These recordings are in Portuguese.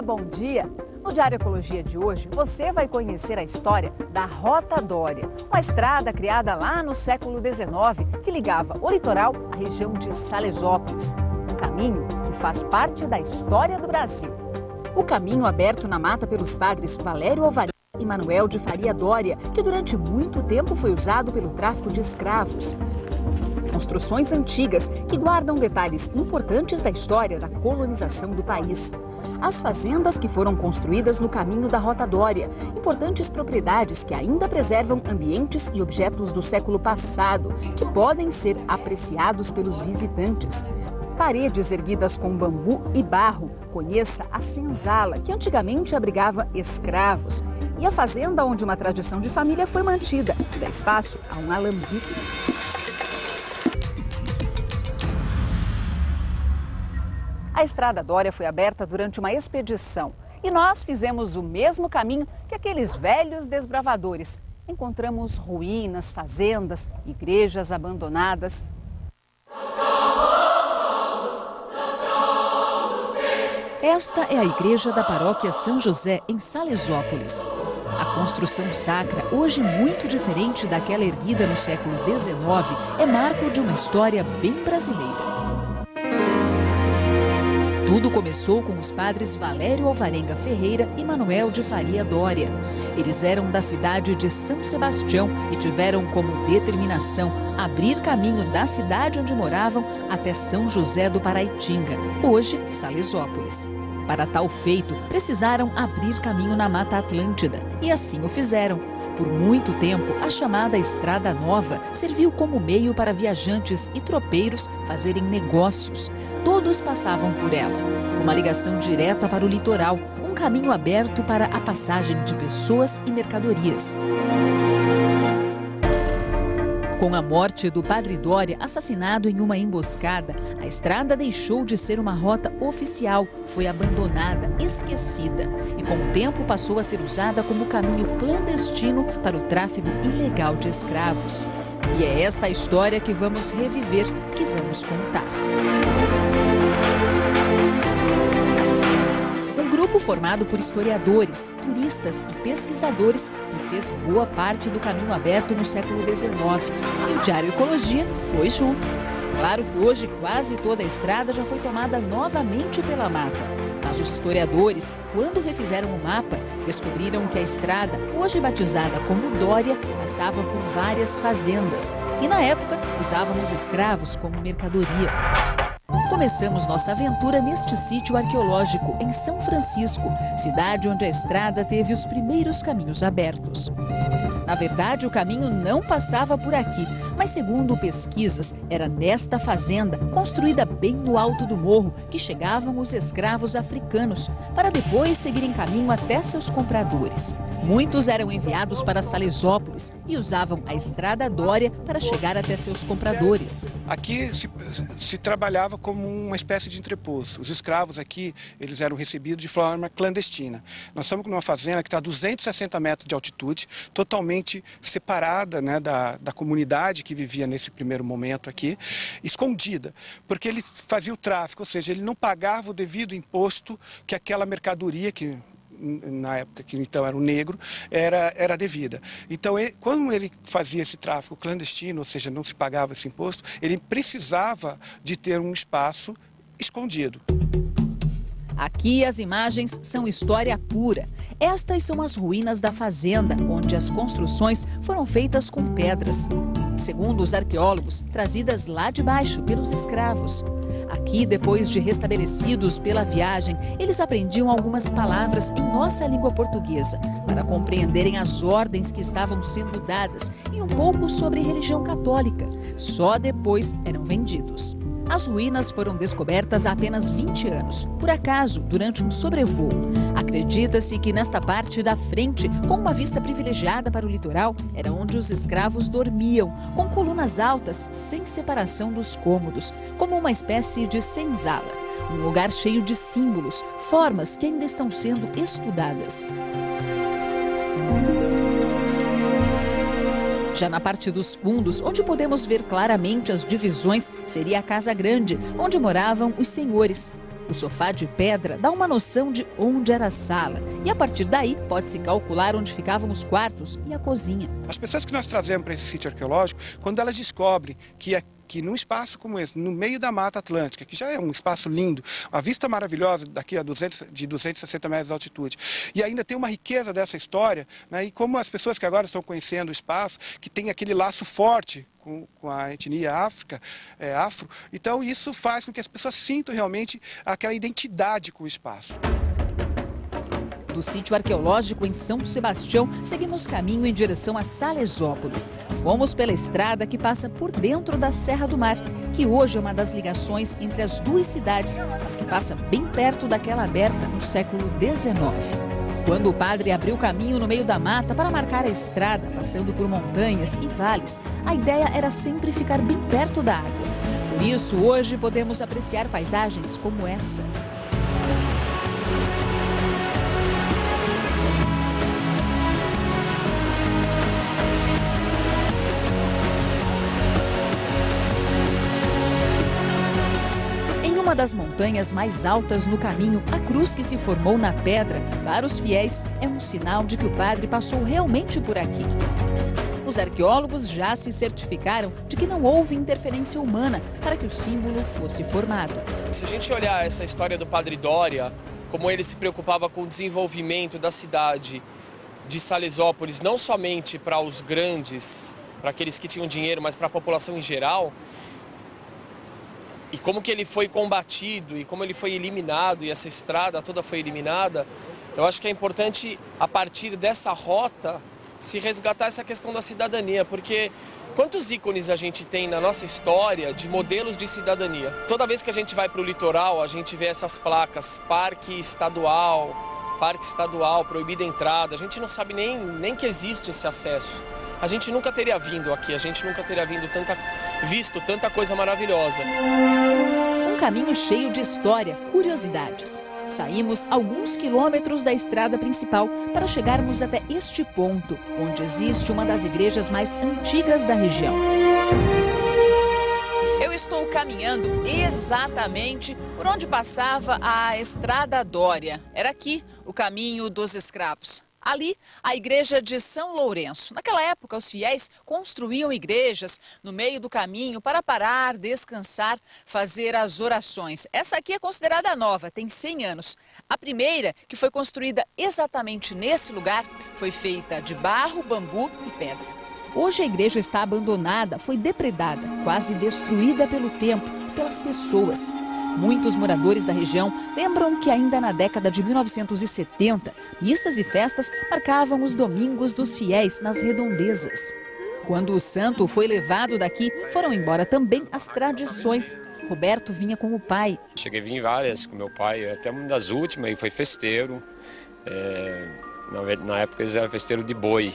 bom dia! No Diário Ecologia de hoje, você vai conhecer a história da Rota Dória, uma estrada criada lá no século XIX que ligava o litoral à região de Salesópolis. Um caminho que faz parte da história do Brasil. O caminho aberto na mata pelos padres Valério Alvarenga e Manuel de Faria Dória, que durante muito tempo foi usado pelo tráfico de escravos. Construções antigas que guardam detalhes importantes da história da colonização do país. As fazendas que foram construídas no caminho da Rota Dória, importantes propriedades que ainda preservam ambientes e objetos do século passado, que podem ser apreciados pelos visitantes. Paredes erguidas com bambu e barro. Conheça a senzala, que antigamente abrigava escravos. E a fazenda onde uma tradição de família foi mantida, e dá espaço a um alambique. A Estrada Dória foi aberta durante uma expedição e nós fizemos o mesmo caminho que aqueles velhos desbravadores. Encontramos ruínas, fazendas, igrejas abandonadas. Esta é a igreja da paróquia São José, em Salesópolis. A construção sacra, hoje muito diferente daquela erguida no século XIX, é marco de uma história bem brasileira. Tudo começou com os padres Valério Alvarenga Ferreira e Manuel de Faria Dória. Eles eram da cidade de São Sebastião e tiveram como determinação abrir caminho da cidade onde moravam até São José do Paraitinga, hoje Salesópolis. Para tal feito, precisaram abrir caminho na Mata Atlântida e assim o fizeram. Por muito tempo, a chamada Estrada Nova serviu como meio para viajantes e tropeiros fazerem negócios. Todos passavam por ela. Uma ligação direta para o litoral, um caminho aberto para a passagem de pessoas e mercadorias. Com a morte do padre Dória, assassinado em uma emboscada, a estrada deixou de ser uma rota oficial, foi abandonada, esquecida. E com o tempo passou a ser usada como caminho clandestino para o tráfico ilegal de escravos. E é esta a história que vamos reviver, que vamos contar. Um grupo formado por historiadores, turistas e pesquisadores que fez boa parte do caminho aberto no século XIX. E o Diário Ecologia foi junto. Claro que hoje quase toda a estrada já foi tomada novamente pela mata. Mas os historiadores, quando refizeram o mapa, descobriram que a estrada, hoje batizada como Dória, passava por várias fazendas, que na época usavam os escravos como mercadoria. Começamos nossa aventura neste sítio arqueológico, em São Francisco, cidade onde a estrada teve os primeiros caminhos abertos. Na verdade, o caminho não passava por aqui, mas segundo pesquisas, era nesta fazenda, construída bem no alto do morro, que chegavam os escravos africanos, para depois seguirem caminho até seus compradores. Muitos eram enviados para Salesópolis e usavam a Estrada Dória para chegar até seus compradores. Aqui se trabalhava como uma espécie de entreposto. Os escravos aqui, eles eram recebidos de forma clandestina. Nós estamos numa fazenda que está a 260 metros de altitude, totalmente separada, né, da comunidade que vivia nesse primeiro momento aqui, escondida, porque ele fazia o tráfico, ou seja, ele não pagava o devido imposto que aquela mercadoria que na época que então era o negro, era devida. Então, quando ele fazia esse tráfico clandestino, ou seja, não se pagava esse imposto, ele precisava de ter um espaço escondido. Aqui as imagens são história pura. Estas são as ruínas da fazenda, onde as construções foram feitas com pedras. Segundo os arqueólogos, trazidas lá de baixo pelos escravos. Aqui, depois de restabelecidos pela viagem, eles aprendiam algumas palavras em nossa língua portuguesa, para compreenderem as ordens que estavam sendo dadas e um pouco sobre religião católica. Só depois eram vendidos. As ruínas foram descobertas há apenas 20 anos, por acaso, durante um sobrevoo. Acredita-se que nesta parte da frente, com uma vista privilegiada para o litoral, era onde os escravos dormiam, com colunas altas, sem separação dos cômodos, como uma espécie de senzala. Um lugar cheio de símbolos, formas que ainda estão sendo estudadas. Já na parte dos fundos, onde podemos ver claramente as divisões, seria a Casa Grande, onde moravam os senhores. O sofá de pedra dá uma noção de onde era a sala e, a partir daí, pode-se calcular onde ficavam os quartos e a cozinha. As pessoas que nós trazemos para esse sítio arqueológico, quando elas descobrem que num espaço como esse, no meio da Mata Atlântica, que já é um espaço lindo, a vista maravilhosa daqui a 260 metros de altitude, e ainda tem uma riqueza dessa história, né, e como as pessoas que agora estão conhecendo o espaço, que tem aquele laço forte com a etnia afro, então isso faz com que as pessoas sintam realmente aquela identidade com o espaço. Do sítio arqueológico em São Sebastião, seguimos caminho em direção a Salesópolis. Fomos pela estrada que passa por dentro da Serra do Mar, que hoje é uma das ligações entre as duas cidades, mas que passa bem perto daquela aberta no século XIX. Quando o padre abriu caminho no meio da mata para marcar a estrada, passando por montanhas e vales, a ideia era sempre ficar bem perto da água. Por isso, hoje podemos apreciar paisagens como essa. Uma das montanhas mais altas no caminho, a cruz que se formou na pedra, para os fiéis, é um sinal de que o padre passou realmente por aqui. Os arqueólogos já se certificaram de que não houve interferência humana para que o símbolo fosse formado. Se a gente olhar essa história do Padre Doria, como ele se preocupava com o desenvolvimento da cidade de Salesópolis, não somente para os grandes, para aqueles que tinham dinheiro, mas para a população em geral, e como que ele foi combatido e como ele foi eliminado e essa estrada toda foi eliminada, eu acho que é importante, a partir dessa rota, se resgatar essa questão da cidadania, porque quantos ícones a gente tem na nossa história de modelos de cidadania? Toda vez que a gente vai para o litoral, a gente vê essas placas, parque estadual, proibida a entrada, a gente não sabe nem que existe esse acesso. A gente nunca teria vindo aqui, a gente nunca teria visto tanta coisa maravilhosa. Um caminho cheio de história, curiosidades. Saímos alguns quilômetros da estrada principal para chegarmos até este ponto, onde existe uma das igrejas mais antigas da região. Eu estou caminhando exatamente por onde passava a Estrada Dória. Era aqui o caminho dos escravos. Ali, a igreja de São Lourenço. Naquela época, os fiéis construíam igrejas no meio do caminho para parar, descansar, fazer as orações. Essa aqui é considerada nova, tem 100 anos. A primeira, que foi construída exatamente nesse lugar, foi feita de barro, bambu e pedra. Hoje a igreja está abandonada, foi depredada, quase destruída pelo tempo, pelas pessoas. Muitos moradores da região lembram que ainda na década de 1970, missas e festas marcavam os domingos dos fiéis nas redondezas. Quando o santo foi levado daqui, foram embora também as tradições. Roberto vinha com o pai. Cheguei a vir várias com meu pai, até uma das últimas, ele foi festeiro. Na época eles eram festeiro de boi.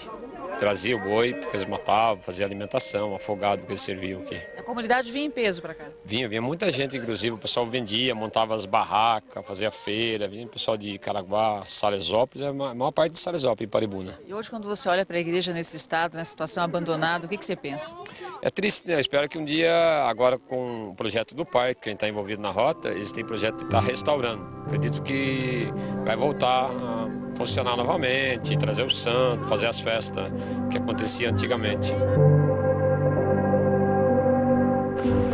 Trazia o boi, porque eles matavam, fazia alimentação, afogado que eles serviam aqui. A comunidade vinha em peso para cá? Vinha muita gente, inclusive o pessoal vendia, montava as barracas, fazia feira, vinha o pessoal de Caraguá, Salesópolis, a maior parte de Salesópolis e Paribuna. E hoje quando você olha para a igreja nesse estado, nessa situação abandonada, o que você pensa? É triste, né? Eu espero que um dia, agora com o projeto do parque, quem está envolvido na rota, eles têm projeto de estar restaurando. Acredito que vai voltar a funcionar novamente, trazer o santo, fazer as festas que acontecia antigamente.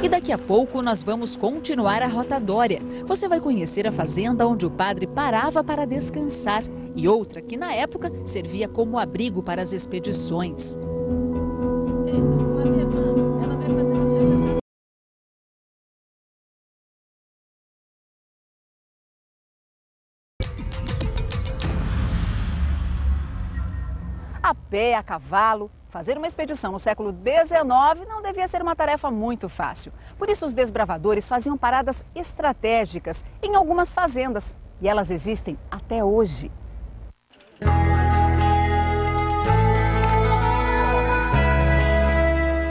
E daqui a pouco nós vamos continuar a Rota Dória. Você vai conhecer a fazenda onde o padre parava para descansar e outra que na época servia como abrigo para as expedições. A pé, a cavalo, fazer uma expedição no século XIX não devia ser uma tarefa muito fácil. Por isso, os desbravadores faziam paradas estratégicas em algumas fazendas. E elas existem até hoje.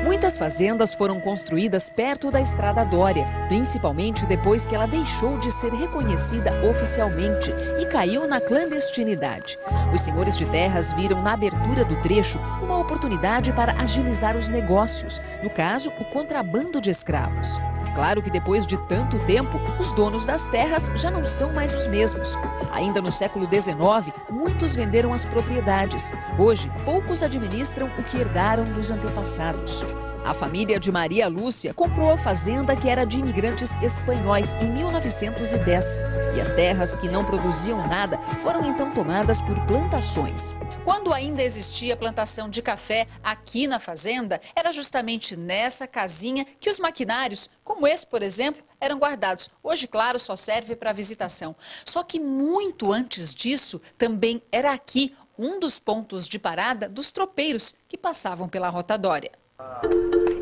Muitas fazendas foram construídas perto da Estrada Dória, principalmente depois que ela deixou de ser reconhecida oficialmente e caiu na clandestinidade. Os senhores de terras viram na abertura do trecho uma oportunidade para agilizar os negócios, no caso, o contrabando de escravos. Claro que depois de tanto tempo, os donos das terras já não são mais os mesmos. Ainda no século XIX, muitos venderam as propriedades. Hoje, poucos administram o que herdaram dos antepassados. A família de Maria Lúcia comprou a fazenda que era de imigrantes espanhóis em 1910. E as terras que não produziam nada foram então tomadas por plantações. Quando ainda existia plantação de café aqui na fazenda, era justamente nessa casinha que os maquinários, como esse, por exemplo, eram guardados. Hoje, claro, só serve para visitação. Só que muito antes disso, também era aqui um dos pontos de parada dos tropeiros que passavam pela rotatória.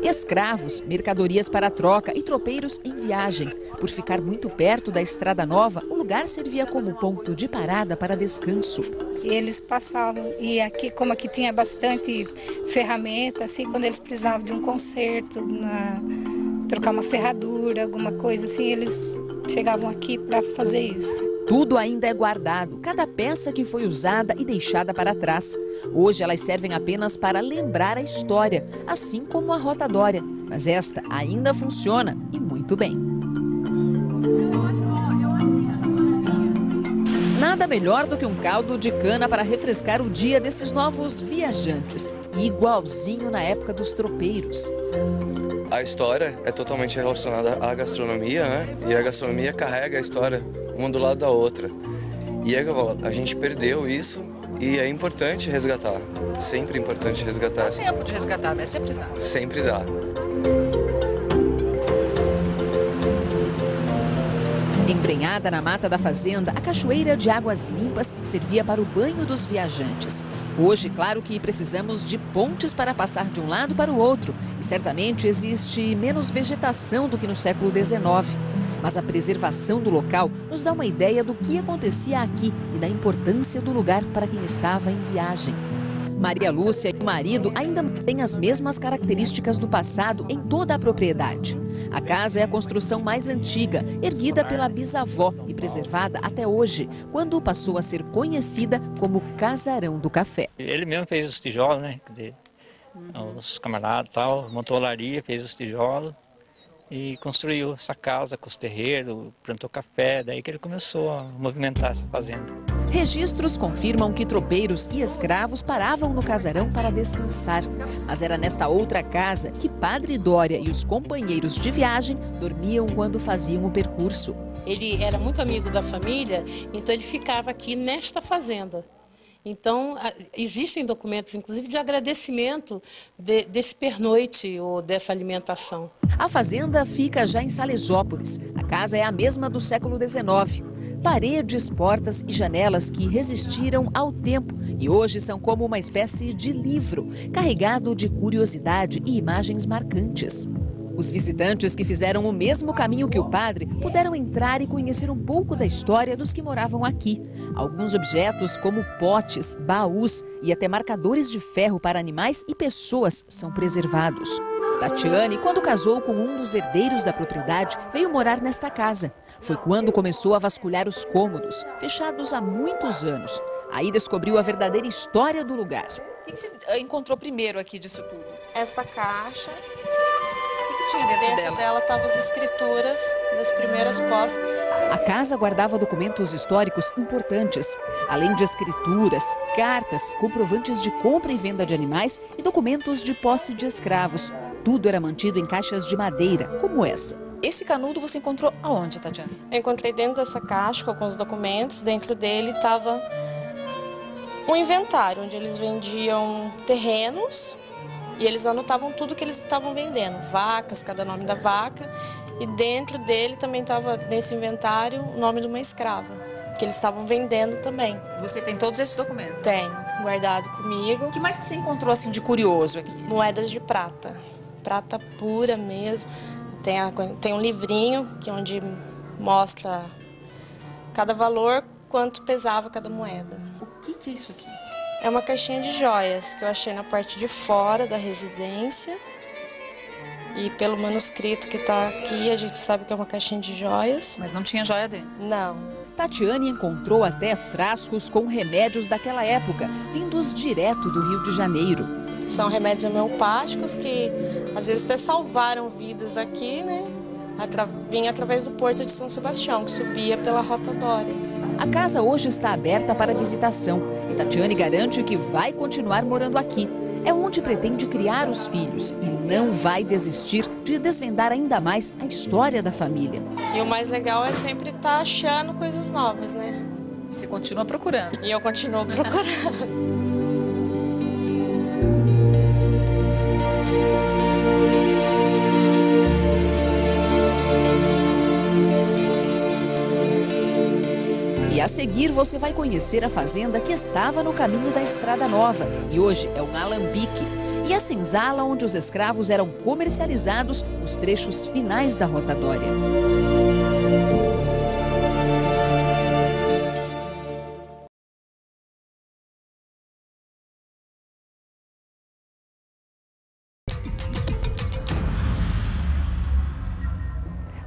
Escravos, mercadorias para troca e tropeiros em viagem. Por ficar muito perto da Estrada Nova, o lugar servia como ponto de parada para descanso. Eles passavam, e aqui, como aqui tinha bastante ferramenta, assim, quando eles precisavam de um conserto, trocar uma ferradura, alguma coisa assim, eles chegavam aqui para fazer isso. Tudo ainda é guardado, cada peça que foi usada e deixada para trás. Hoje elas servem apenas para lembrar a história, assim como a rotatória. Mas esta ainda funciona e muito bem. Nada melhor do que um caldo de cana para refrescar o dia desses novos viajantes. Igualzinho na época dos tropeiros. A história é totalmente relacionada à gastronomia, né? E a gastronomia carrega a história uma do lado da outra. E a gente perdeu isso e é importante resgatar. Sempre importante resgatar. Dá tempo de resgatar, né? Sempre dá. Sempre dá. Embrenhada na mata da fazenda, a cachoeira de águas limpas servia para o banho dos viajantes. Hoje, claro que precisamos de pontes para passar de um lado para o outro. E certamente existe menos vegetação do que no século XIX. Mas a preservação do local nos dá uma ideia do que acontecia aqui e da importância do lugar para quem estava em viagem. Maria Lúcia e o marido ainda têm as mesmas características do passado em toda a propriedade. A casa é a construção mais antiga, erguida pela bisavó e preservada até hoje, quando passou a ser conhecida como Casarão do Café. Ele mesmo fez os tijolos, né? Os camaradas e tal, montou a olaria, fez os tijolos e construiu essa casa com os terreiros, plantou café, daí que ele começou a movimentar essa fazenda. Registros confirmam que tropeiros e escravos paravam no casarão para descansar. Mas era nesta outra casa que Padre Dória e os companheiros de viagem dormiam quando faziam o percurso. Ele era muito amigo da família, então ele ficava aqui nesta fazenda. Então, existem documentos, inclusive, de agradecimento desse pernoite ou dessa alimentação. A fazenda fica já em Salesópolis. A casa é a mesma do século XIX. Paredes, portas e janelas que resistiram ao tempo e hoje são como uma espécie de livro, carregado de curiosidade e imagens marcantes. Os visitantes que fizeram o mesmo caminho que o padre puderam entrar e conhecer um pouco da história dos que moravam aqui. Alguns objetos, como potes, baús e até marcadores de ferro para animais e pessoas, são preservados. Tatiane, quando casou com um dos herdeiros da propriedade, veio morar nesta casa. Foi quando começou a vasculhar os cômodos, fechados há muitos anos. Aí descobriu a verdadeira história do lugar. O que você encontrou primeiro aqui disso tudo? Esta caixa. O que tinha dentro dela? Dela estavam as escrituras das primeiras posses. A casa guardava documentos históricos importantes, além de escrituras, cartas, comprovantes de compra e venda de animais e documentos de posse de escravos. Tudo era mantido em caixas de madeira, como essa. Esse canudo você encontrou aonde, Tatiana? Eu encontrei dentro dessa caixa com alguns documentos. Dentro dele estava um inventário, onde eles vendiam terrenos e eles anotavam tudo que eles estavam vendendo. Vacas, cada nome da vaca. E dentro dele também estava, nesse inventário, o nome de uma escrava, que eles estavam vendendo também. Você tem todos esses documentos? Tenho, guardado comigo. O que mais que você encontrou assim de curioso aqui? Moedas de prata. Prata pura mesmo. Tem um livrinho onde mostra cada valor, quanto pesava cada moeda. O que é isso aqui? É uma caixinha de joias que eu achei na parte de fora da residência. E pelo manuscrito que está aqui, a gente sabe que é uma caixinha de joias. Mas não tinha joia dentro? Não. Tatiane encontrou até frascos com remédios daquela época, vindos direto do Rio de Janeiro. São remédios homeopáticos que às vezes até salvaram vidas aqui, né? vinha através do Porto de São Sebastião, que subia pela rotatória. A casa hoje está aberta para visitação e Tatiane garante que vai continuar morando aqui. É onde pretende criar os filhos e não vai desistir de desvendar ainda mais a história da família. E o mais legal é sempre estar achando coisas novas, né? Você continua procurando. E eu continuo procurando. E a seguir você vai conhecer a fazenda que estava no caminho da Estrada Nova e hoje é um alambique. E a senzala onde os escravos eram comercializados nos trechos finais da rotatória.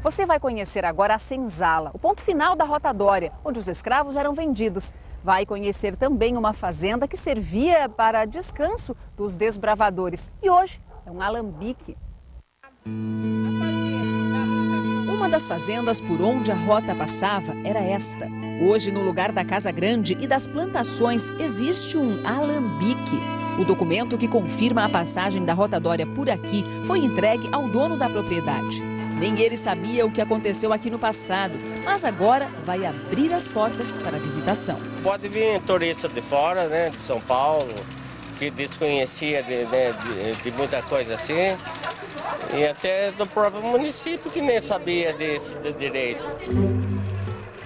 Você vai conhecer agora a senzala, o ponto final da rotatória, onde os escravos eram vendidos. Vai conhecer também uma fazenda que servia para descanso dos desbravadores. E hoje é um alambique. Uma das fazendas por onde a rota passava era esta. Hoje, no lugar da Casa Grande e das plantações, existe um alambique. O documento que confirma a passagem da rotatória por aqui foi entregue ao dono da propriedade. Nem ele sabia o que aconteceu aqui no passado, mas agora vai abrir as portas para a visitação. Pode vir turista de fora, né, de São Paulo, que desconhecia de muita coisa assim, e até do próprio município que nem sabia disso de direito.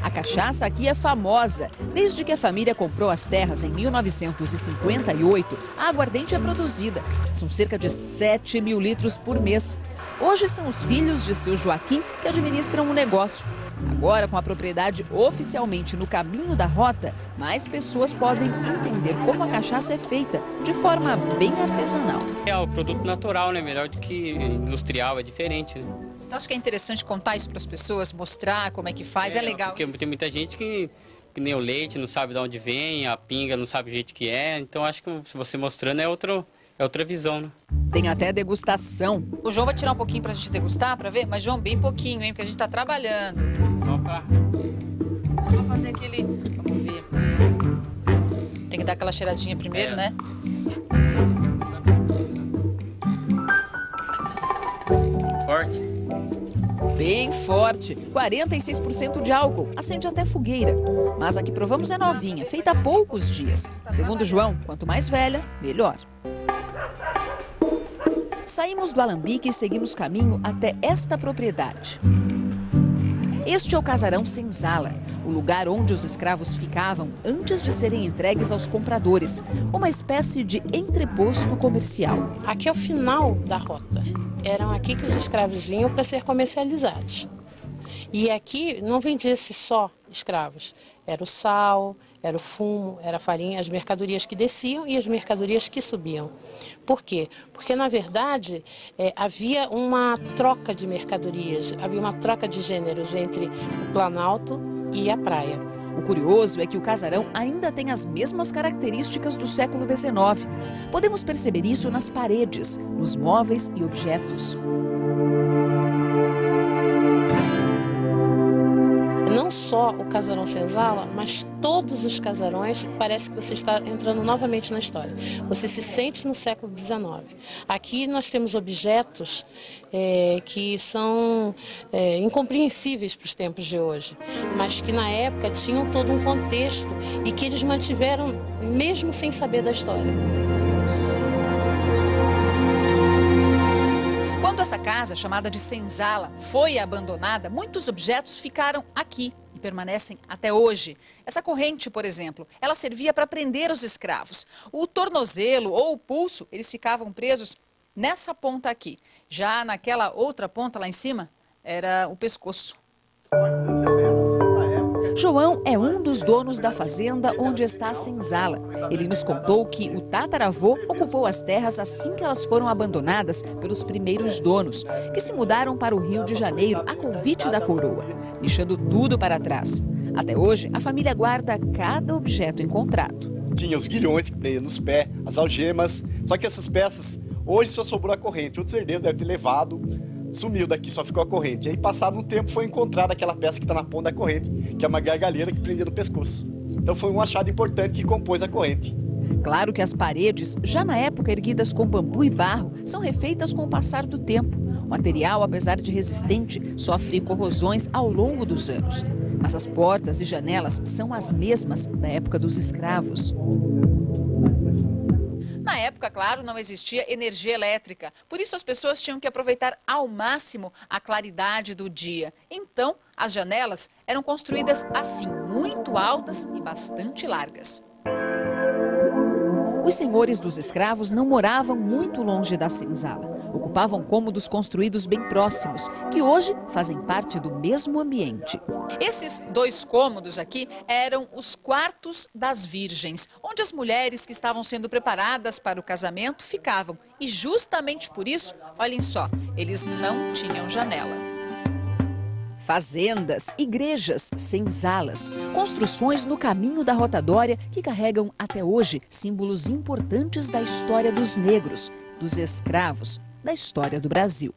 A cachaça aqui é famosa. Desde que a família comprou as terras em 1958, a aguardente é produzida. São cerca de 7 mil litros por mês. Hoje são os filhos de seu Joaquim que administram o negócio. Agora, com a propriedade oficialmente no caminho da rota, mais pessoas podem entender como a cachaça é feita de forma bem artesanal. É um produto natural, né? Melhor do que industrial, é diferente, né? Então, acho que é interessante contar isso para as pessoas, mostrar como é que faz, é legal. Porque tem muita gente que nem o leite não sabe de onde vem, a pinga não sabe o jeito que é. Então, acho que se você mostrando é outra visão, né? Tem até degustação. O João vai tirar um pouquinho pra gente degustar, pra ver? Mas, João, bem pouquinho, hein? Porque a gente tá trabalhando. Opa! Só pra fazer aquele... Vamos ver. Tem que dar aquela cheiradinha primeiro, né? Forte. Bem forte. 46% de álcool. Acende até fogueira. Mas a que provamos é novinha, feita há poucos dias. Segundo João, quanto mais velha, melhor. Saímos do alambique e seguimos caminho até esta propriedade. Este é o casarão senzala, o lugar onde os escravos ficavam antes de serem entregues aos compradores, uma espécie de entreposto comercial. Aqui é o final da rota. Eram aqui que os escravos vinham para ser comercializados. E aqui não vendia-se só escravos, era o sal, era o fumo, era a farinha, as mercadorias que desciam e as mercadorias que subiam. Por quê? Porque, na verdade, havia uma troca de mercadorias, havia uma troca de gêneros entre o Planalto e a praia. O curioso é que o casarão ainda tem as mesmas características do século XIX. Podemos perceber isso nas paredes, nos móveis e objetos. Não só o casarão senzala, mas todos os casarões, parece que você está entrando novamente na história. Você se sente no século XIX. Aqui nós temos objetos que são incompreensíveis para os tempos de hoje, mas que na época tinham todo um contexto e que eles mantiveram mesmo sem saber da história. Quando essa casa, chamada de senzala, foi abandonada, muitos objetos ficaram aqui e permanecem até hoje. Essa corrente, por exemplo, ela servia para prender os escravos. O tornozelo ou o pulso, eles ficavam presos nessa ponta aqui. Já naquela outra ponta lá em cima, era o pescoço. João é um dos donos da fazenda onde está a senzala. Ele nos contou que o tataravô ocupou as terras assim que elas foram abandonadas pelos primeiros donos, que se mudaram para o Rio de Janeiro a convite da coroa, deixando tudo para trás. Até hoje, a família guarda cada objeto encontrado. Tinha os guilhões que tem nos pés, as algemas, só que essas peças, hoje só sobrou a corrente. Outros herdeiros devem ter levado sumiu daqui, só ficou a corrente. E aí, passado um tempo, foi encontrada aquela peça que está na ponta da corrente, que é uma gargalheira que prendia no pescoço. Então foi um achado importante que compôs a corrente. Claro que as paredes, já na época erguidas com bambu e barro, são refeitas com o passar do tempo. O material, apesar de resistente, sofre corrosões ao longo dos anos. Mas as portas e janelas são as mesmas da época dos escravos. Na época, claro, não existia energia elétrica. Por isso as pessoas tinham que aproveitar ao máximo a claridade do dia. Então, as janelas eram construídas assim, muito altas e bastante largas. Os senhores dos escravos não moravam muito longe da senzala. Ocupavam cômodos construídos bem próximos, que hoje fazem parte do mesmo ambiente. Esses 2 cômodos aqui eram os quartos das virgens, onde as mulheres que estavam sendo preparadas para o casamento ficavam. E justamente por isso, olhem só, eles não tinham janela. Fazendas, igrejas, senzalas, construções no caminho da rotatória que carregam até hoje símbolos importantes da história dos negros, dos escravos, da história do Brasil.